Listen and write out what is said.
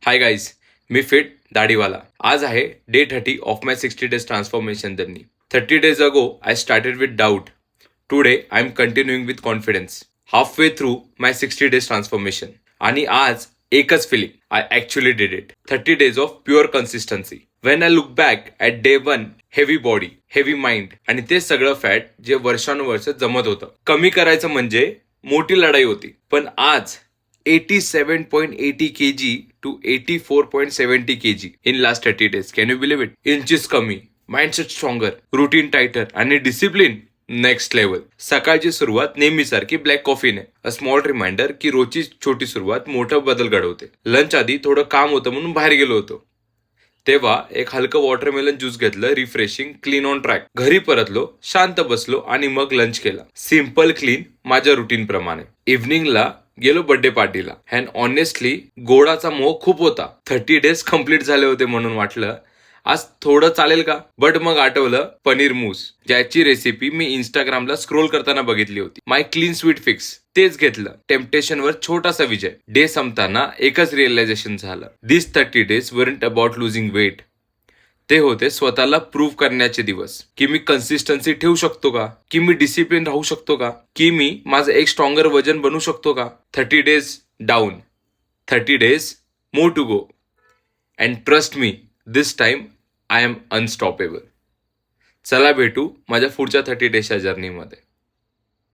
Hi guys, मी fit दाढीवाला. आज आहे day 30 of my 60 days transformation journey. 30 days ago, I started with doubt. Today, I am continuing with confidence. Halfway through my 60 days transformation. आणि आज एकच feeling, I actually did it. 30 days of pure consistency. When I look back at day 1, heavy body, heavy mind आणि ते सगळं fat जे वर्षानुवर्ष जमत होतं. कमी करायचं म्हणजे मोठी लढाई होती. पण आज 87.80 kg to 84.70 kg in last 30 days. Can you believe it? Inches कमी, mindset stronger, routine tighter आणि discipline नेक्स्ट लेवल. सकाळची सुरुवात नेहमीसारखी ब्लॅक कॉफीने. अ स्मॉल रिमाइंडर की रोजची छोटी सुरुवात मोठा बदल घडवते. लंच आधी थोडं काम होतं म्हणून बाहेर गेलो होतो. तेव्हा एक हलकं वॉटरमेलन ज्यूस घेतलं, रिफ्रेशिंग, क्लीन ऑन ट्रॅक. घरी परतलो, शांत बसलो आणि मग लंच केला. सिम्पल क्लीन माझ्या रुटीन प्रमाणे. इव्हनिंगला गेलो बर्थडे पार्टीला. अँड ऑनेस्टली गोडाचा मोह खूप होता. 30 days कम्प्लीट झाले होते म्हणून वाटलं आज थोडं चालेल का. बट मग आठवलं पनीर मूस, ज्याची रेसिपी मी इंस्टाग्रामला स्क्रोल करताना बघितली होती. माय क्लीन स्वीट फिक्स. तेच घेतलं. टेम्पटेशनवर छोटासा विजय. डे संपताना एकच रिअलायझेशन झालं. This 30 days weren't about losing weight. ते होते स्वतःला प्रूव्ह करण्याचे दिवस. की मी कन्सिस्टन्सी ठेवू शकतो का, की मी डिसिप्लिन राहू शकतो का, की मी माझं एक स्ट्रॉंगर वजन बनवू शकतो का. 30 days down, 30 days more to go. And trust me, this time I am unstoppable. चला भेटू माझ्या पुढच्या 30 days जर्नीमध्ये.